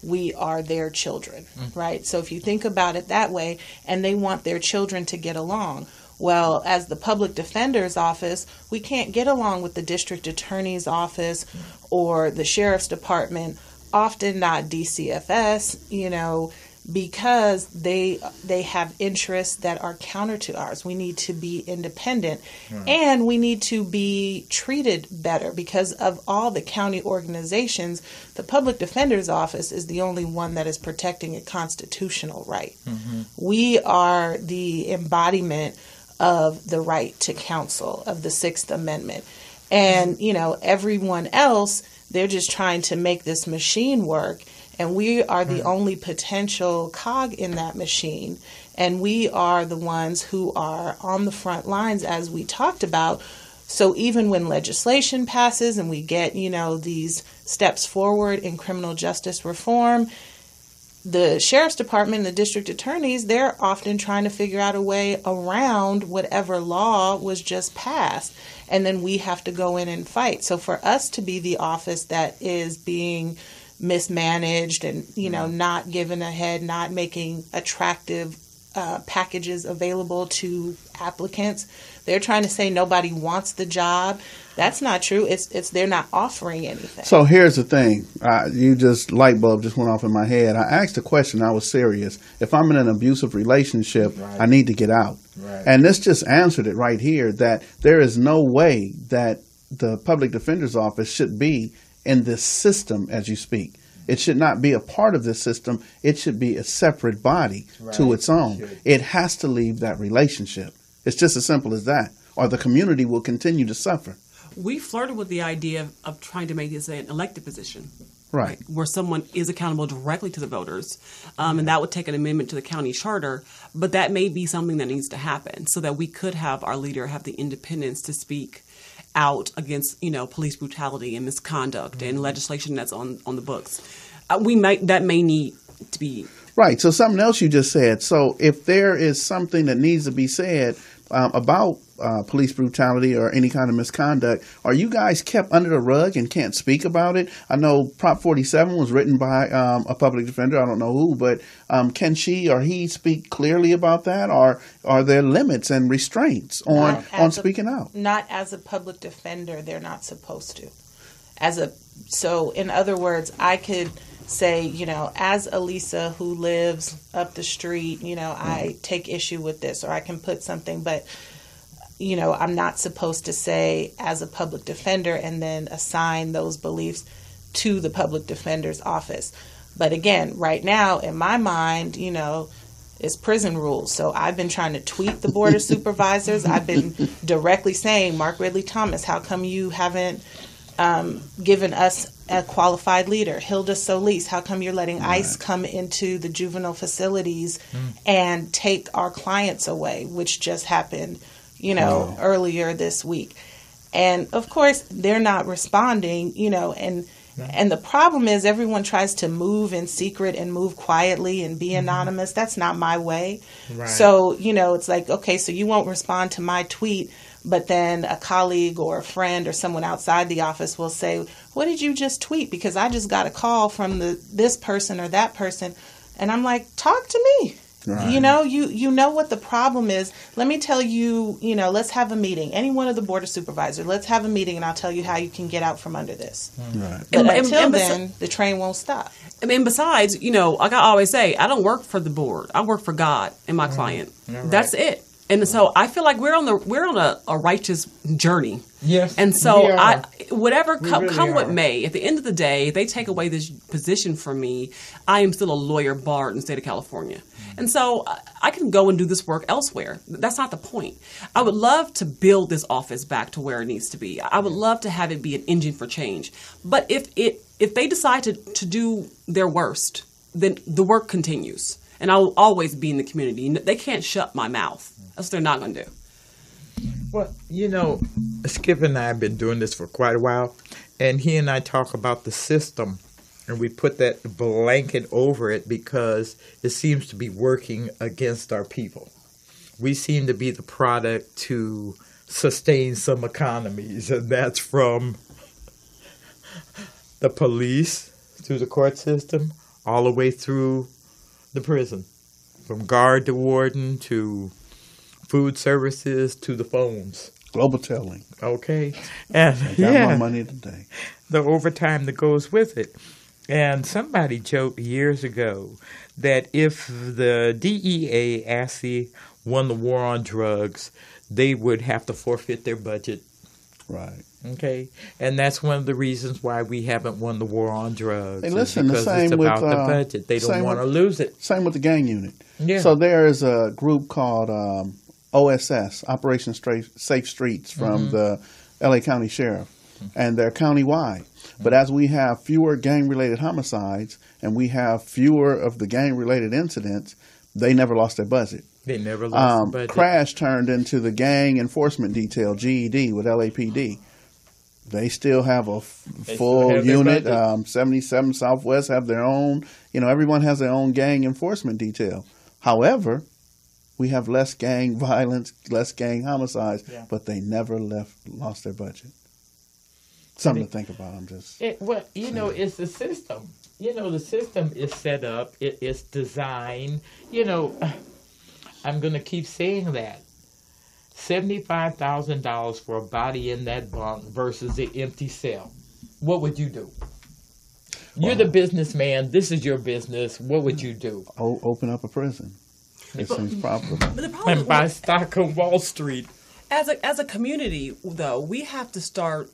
we are their children, right? So if you think about it that way, and they want their children to get along. Well, as the public defender's office, we can't get along with the district attorney's office or the sheriff's department, often not DCFS, because they have interests that are counter to ours. We need to be independent, and we need to be treated better because of all the county organizations. The public defender's office is the only one that is protecting a constitutional right. Mm-hmm. We are the embodiment of the right to counsel, of the Sixth Amendment. And, everyone else, they're just trying to make this machine work. And we are the only potential cog in that machine. And we are the ones who are on the front lines, as we talked about. So even when legislation passes and we get, these steps forward in criminal justice reform, the sheriff's department and the district attorneys, they're often trying to figure out a way around whatever law was just passed. And then we have to go in and fight. So for us to be the office that is being mismanaged and, not given ahead, not making attractive packages available to applicants, they're trying to say nobody wants the job. That's not true. It's they're not offering anything. So here's the thing. Light bulb just went off in my head. I asked a question. I was serious. If I'm in an abusive relationship, I need to get out. Right. And this just answered it right here, that there is no way that the public defender's office should be in this system as you speak. It should not be a part of this system. It should be a separate body to its own. It has to leave that relationship. It's just as simple as that, or the community will continue to suffer. We flirted with the idea of trying to make this an elected position. Right. Where someone is accountable directly to the voters. And that would take an amendment to the county charter. But that may be something that needs to happen so that we could have our leader have the independence to speak out against, police brutality and misconduct and legislation that's on the books. That may need to be. Right. So something else you just said. So if there is something that needs to be said about police brutality or any kind of misconduct, are you guys kept under the rug and can't speak about it? I know Prop 47 was written by a public defender. I don't know who, but can she or he speak clearly about that? Or are there limits and restraints on speaking out? Not as a public defender, they're not supposed to. So in other words, I could say, as Elisa who lives up the street, I take issue with this, or I can put something, but I'm not supposed to say as a public defender and then assign those beliefs to the public defender's office. But again, right now, in my mind, it's prison rules. So I've been trying to tweet the Board of Supervisors. I've been directly saying, Mark Ridley Thomas, how come you haven't given us a qualified leader? Hilda Solis, how come you're letting ICE come into the juvenile facilities and take our clients away, which just happened earlier this week. And of course, they're not responding, and the problem is everyone tries to move in secret and move quietly and be anonymous. That's not my way. Right. So, it's like, okay, so you won't respond to my tweet, but then a colleague or a friend or someone outside the office will say, what did you just tweet? Because I just got a call from this person or that person. And I'm like, talk to me. Right. You know what the problem is. Let me tell you, let's have a meeting. Any one of the board of supervisors, let's have a meeting and I'll tell you how you can get out from under this. Right. But until then, the train won't stop. I mean, besides, like I always say, I don't work for the board. I work for God and my client. Right. That's it. And so I feel like we're on a righteous journey. Yes. And so come what may, at the end of the day, if they take away this position from me, I am still a lawyer barred in the state of California. And so I can go and do this work elsewhere. That's not the point. I would love to build this office back to where it needs to be. I would love to have it be an engine for change. But if they decide to do their worst, then the work continues. And I will always be in the community. They can't shut my mouth. That's what they're not going to do. Well, Skipp and I have been doing this for quite a while. And he and I talk about the system. And we put that blanket over it because it seems to be working against our people. We seem to be the product to sustain some economies. And that's from the police through the court system all the way through the prison. From guard to warden to food services to the phones. Global telling. Okay. And I got more money today. The overtime that goes with it. And somebody joked years ago that if the DEA actually won the war on drugs, they would have to forfeit their budget. Right. Okay. And that's one of the reasons why we haven't won the war on drugs. Hey, listen, the same it's about with the budget. They don't want to lose it. Same with the gang unit. Yeah. So there is a group called OSS, Operation Safe Streets, from the LA County Sheriff. And they're countywide. But as we have fewer gang-related homicides and we have fewer of the gang-related incidents, they never lost their budget. They never lost their budget. Crash turned into the Gang Enforcement Detail, GED, with LAPD. They still have a full unit. 77 Southwest have their own. Everyone has their own gang enforcement detail. However, we have less gang violence, less gang homicides, but they never lost their budget. Something to think about. It's the system. The system is set up. It's designed. I'm going to keep saying that. $75,000 for a body in that bunk versus the empty cell. What would you do? You're the businessman. This is your business. What would you do? Open up a prison. It seems profitable. But the problem and buy stock on Wall Street. As a community, though, we have to start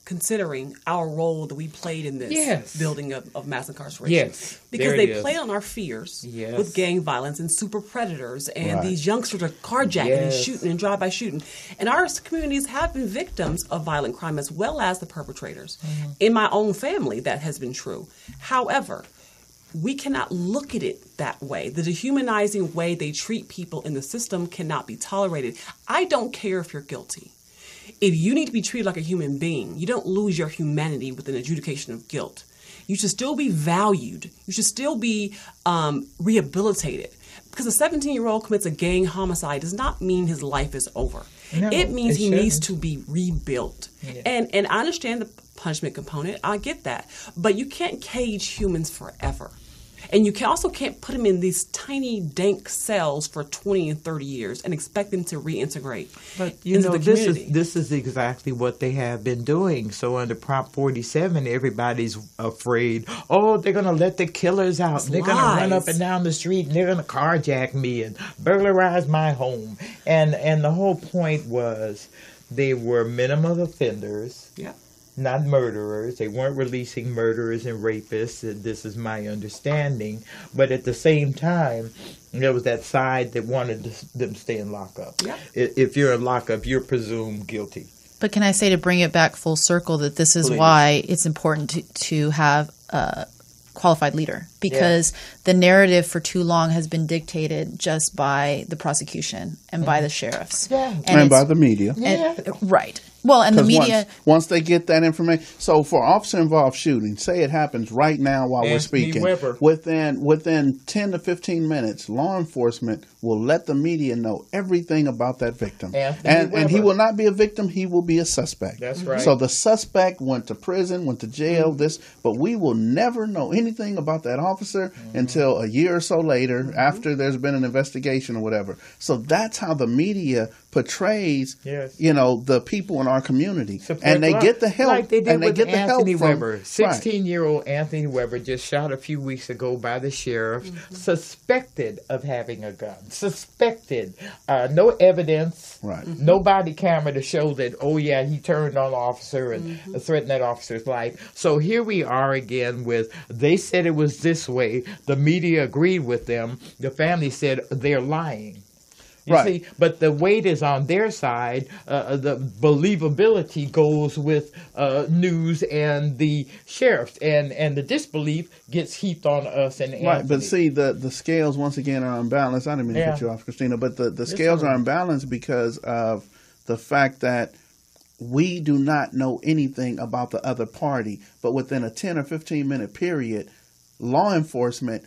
considering our role that we played in this building of mass incarceration. Yes. Because they play on our fears with gang violence and super predators and these youngsters are carjacking and shooting and drive-by shooting. And our communities have been victims of violent crime as well as the perpetrators. Mm-hmm. In my own family, that has been true. However, we cannot look at it that way. The dehumanizing way they treat people in the system cannot be tolerated. I don't care if you're guilty. If you need to be treated like a human being, you don't lose your humanity with an adjudication of guilt. You should still be valued. You should still be rehabilitated. Because a 17-year-old commits a gang homicide does not mean his life is over. No, it means he needs to be rebuilt. Yeah. And I understand the punishment component. I get that. But you can't cage humans forever. And you can't put them in these tiny, dank cells for 20 and 30 years and expect them to reintegrate into the community. This is exactly what they have been doing. So under Prop 47, everybody's afraid, they're going to let the killers out. They're going to run up and down the street and they're going to carjack me and burglarize my home. And the whole point was they were minimum offenders. Yeah. Not murderers. They weren't releasing murderers and rapists. This is my understanding. But at the same time, there was that side that wanted them to stay in lockup. Yeah. If you're in lockup, you're presumed guilty. But can I say, to bring it back full circle, that this is why it's important to have a qualified leader, because the narrative for too long has been dictated just by the prosecution and by the sheriffs. Yeah. And by the media. Right. Well, and the media... Once they get that information... So for officer-involved shooting, say it happens right now while we're speaking. Within 10 to 15 minutes, law enforcement will let the media know everything about that victim. And he will not be a victim, he will be a suspect. That's right. So the suspect went to prison, went to jail, but we will never know anything about that officer until a year or so later, after there's been an investigation or whatever. So that's how the media portrays, the people in our community, and they get the help. Like they did with Anthony from Weber. 16-year-old Anthony Weber just shot a few weeks ago by the sheriff, suspected of having a gun. Suspected. No evidence. Right. No body camera to show that, he turned on the officer and threatened that officer's life. So here we are again with, they said it was this way. The media agreed with them. The family said they're lying. You see, but the weight is on their side. The believability goes with news and the sheriff, and the disbelief gets heaped on us and Anthony. Right, but see, the scales once again are unbalanced. I didn't mean to cut you off, Christina, but the scales are unbalanced because of the fact that we do not know anything about the other party, but within a 10 or 15 minute period, law enforcement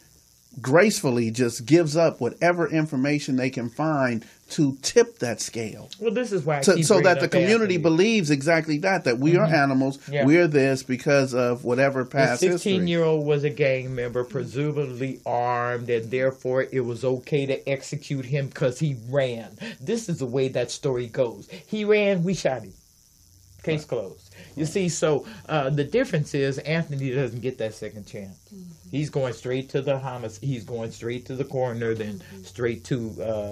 gracefully just gives up whatever information they can find to tip that scale. Well, this is why so that the community believes exactly that we are animals, we are this because of whatever past history. The 16-year-old was a gang member, presumably armed, and therefore it was okay to execute him because he ran. This is the way that story goes. He ran, we shot him. Case closed. You see, so the difference is Anthony doesn't get that second chance. He's going straight to the homicide. He's going straight to the coroner, then straight to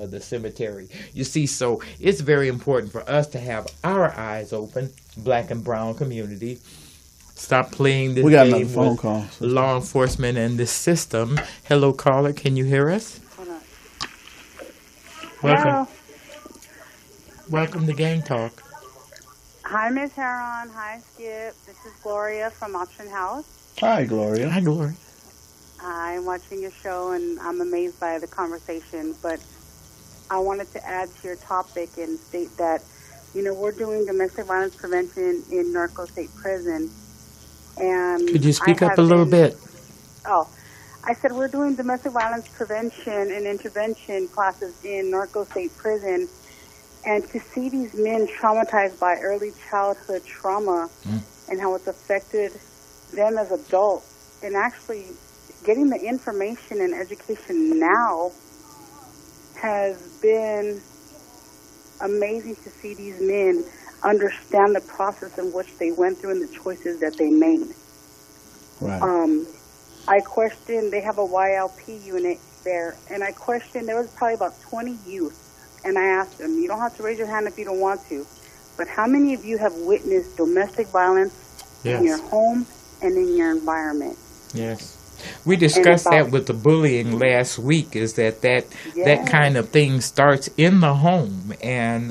the cemetery. You see, so it's very important for us to have our eyes open, black and brown community. Stop playing this game phone call. Law enforcement and the system. Hello, caller. Can you hear us? Hold on. Welcome. Hello. Welcome to Gang Talk. Hi, Miss Herron. Hi, Skipp. This is Gloria from Auction House. Hi, Gloria. Hi, Gloria. I'm watching your show, and I'm amazed by the conversation. But I wanted to add to your topic and state that, we're doing domestic violence prevention in Norco State Prison. And could you speak up a little bit? Oh, I said we're doing domestic violence prevention and intervention classes in Norco State Prison. And to see these men traumatized by early childhood trauma and how it's affected them as adults, and actually getting the information and education now has been amazing to see these men understand the process in which they went through and the choices that they made. Right. I questioned, they have a YLP unit there, and I questioned, there was probably about 20 youth. And I asked them, you don't have to raise your hand if you don't want to, but how many of you have witnessed domestic violence in your home and in your environment? Yes. We discussed that with the bullying last week, is that kind of thing starts in the home, and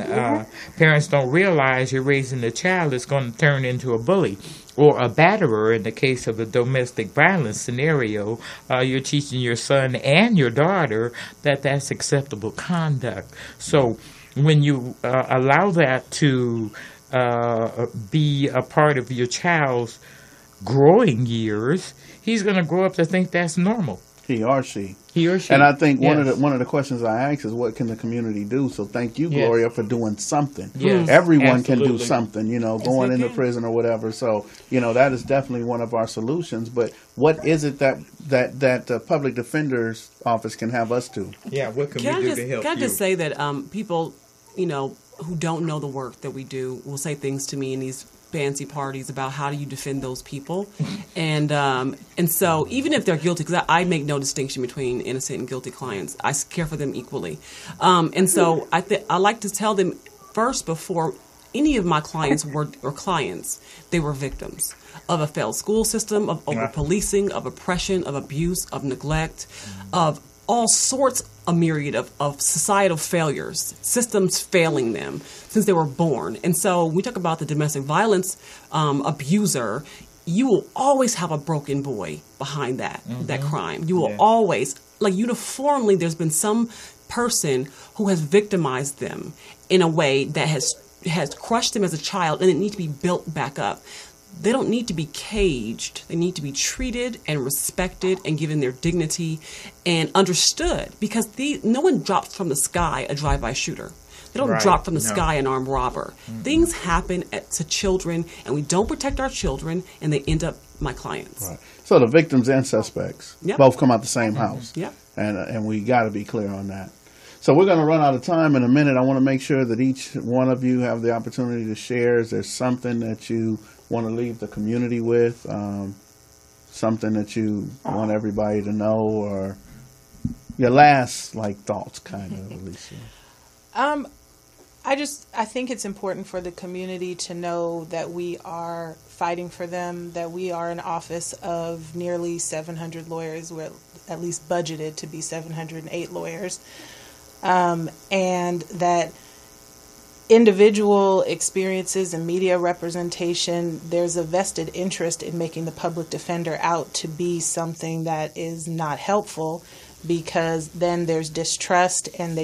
parents don't realize you're raising a child that's going to turn into a bully or a batterer. In the case of a domestic violence scenario, you're teaching your son and your daughter that that's acceptable conduct. So when you allow that to be a part of your child's growing years, he's going to grow up to think that's normal. He or she. And I think one of the questions I ask is, what can the community do? So thank you, Gloria, for doing something. Yes, everyone can do something, going into prison or whatever. So, that is definitely one of our solutions. But what is it that the public defender's office can have us do? Yeah, what can we do to help you? Can I just say that people, who don't know the work that we do will say things to me in these fancy parties about how do you defend those people, and so even if they're guilty, because I make no distinction between innocent and guilty clients, I care for them equally, and so I like to tell them first, before any of my clients were clients, they were victims of a failed school system, of over policing, of oppression, of abuse, of neglect, of all sorts, a myriad of societal failures, systems failing them since they were born. And so we talk about the domestic violence abuser, you will always have a broken boy behind that crime. You will always, uniformly, there's been some person who has victimized them in a way that has has crushed them as a child and it needs to be built back up. They don't need to be caged. They need to be treated and respected and given their dignity and understood, because no one drops from the sky a drive-by shooter. They don't drop from the sky an armed robber. Mm-hmm. Things happen to children, and we don't protect our children, and they end up my clients. Right. So the victims and suspects both come out the same house. Yep. And we got to be clear on that. So we're going to run out of time in a minute. I want to make sure that each one of you have the opportunity to share. Is there something that you want to leave the community with? Something that you want everybody to know, or your last thoughts, kind of, Alicia? I think it's important for the community to know that we are fighting for them, that we are an office of nearly 700 lawyers. We're at least budgeted to be 708 lawyers. And that individual experiences and media representation, there's a vested interest in making the public defender out to be something that is not helpful, because then there's distrust and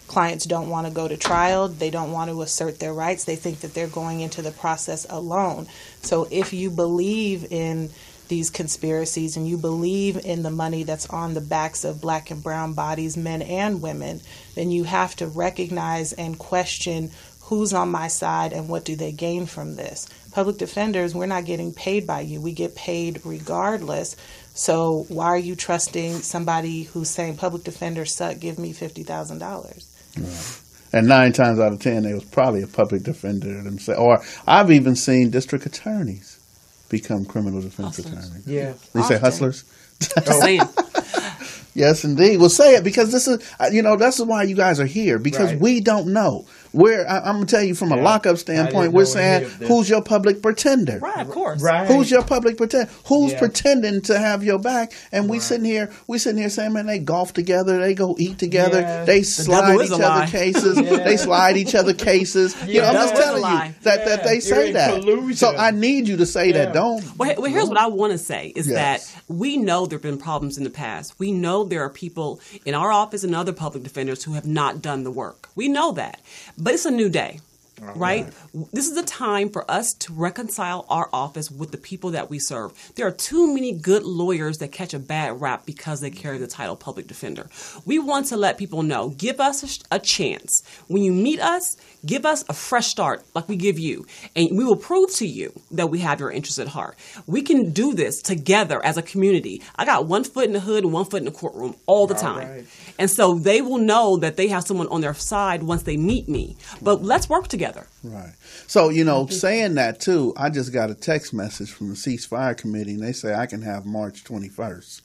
clients don't want to go to trial. They don't want to assert their rights. They think that they're going into the process alone. So if you believe in these conspiracies and you believe in the money that's on the backs of black and brown bodies, men and women, then you have to recognize and question who's on my side and what do they gain from this. Public defenders, we're not getting paid by you. We get paid regardless. So why are you trusting somebody who's saying, public defender suck, give me $50,000? Right. And 9 times out of 10, they was probably a public defender themselves. Or I've even seen district attorneys become criminal defense attorneys. Yeah. You say hustlers? Saying. Yes, indeed. Well, say it, because this is, this is why you guys are here, because we don't know. I'm going to tell you from a lockup standpoint, we're saying, who's your public pretender? Right, of course. Right. Who's your public pretender? Who's pretending to have your back? And we sitting here saying, man, they golf together, they go eat together, they slide each other cases, they slide each other cases. I'm just telling you that they say that. Collusion. So I need you to say that. Don't. Well, here's what I want to say is that we know there have been problems in the past. We know there are people in our office and other public defenders who have not done the work. We know that. But it's a new day, right? This is a time for us to reconcile our office with the people that we serve. There are too many good lawyers that catch a bad rap because they carry the title public defender. We want to let people know, give us a chance. When you meet us, give us a fresh start like we give you, and we will prove to you that we have your interests at heart. We can do this together as a community. I got one foot in the hood and one foot in the courtroom all the time. Right. And so they will know that they have someone on their side once they meet me. But let's work together. Right. So, saying that too, I just got a text message from the ceasefire committee, and they say I can have March 21st.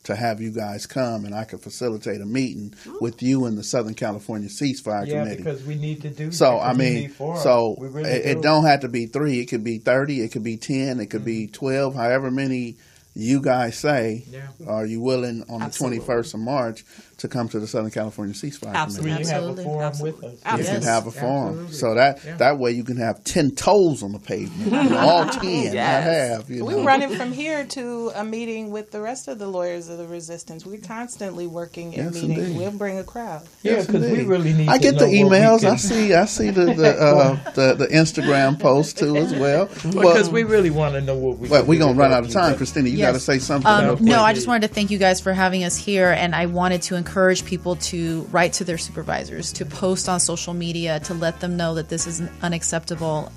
To have you guys come, and I can facilitate a meeting with you and the Southern California Ceasefire Committee. Yeah, because we need to do that. So, it don't have to be 3. It could be 30. It could be 10. It could be 12. However many you guys say, are you willing on the 21st of March to come to the Southern California Ceasefire Committee? You have a forum with us. You can have a forum. So that way you can have 10 toes on the pavement. All 10 I have. We're running from here to a meeting with the rest of the lawyers of the resistance. We're constantly working in meetings. Indeed. We'll bring a crowd. Yeah, because we really need I get the emails. I see the Instagram posts too as well. Because we really want to know what we But we're going to run out of time. Christina, you got to say something. No, I just wanted to thank you guys for having us here, and I wanted to encourage people to write to their supervisors, to post on social media, to let them know that this is an unacceptable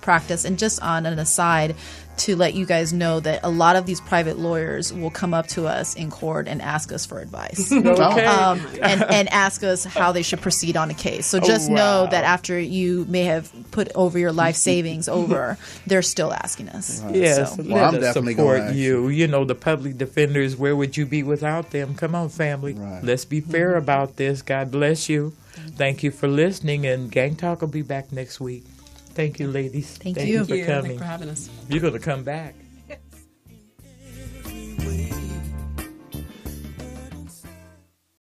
practice. And just on an aside, to let you guys know that a lot of these private lawyers will come up to us in court and ask us for advice. And ask us how they should proceed on a case. So just know that after you may have put over your life savings over, they're still asking us. Right. Yes, so. Well, I'm definitely support you. The public defenders, where would you be without them? Come on, family. Right. Let's be fair about this. God bless you. Thank you for listening, and Gang Talk will be back next week. Thank you, ladies. Thank you for coming. Thank you for having us. You're going to come back.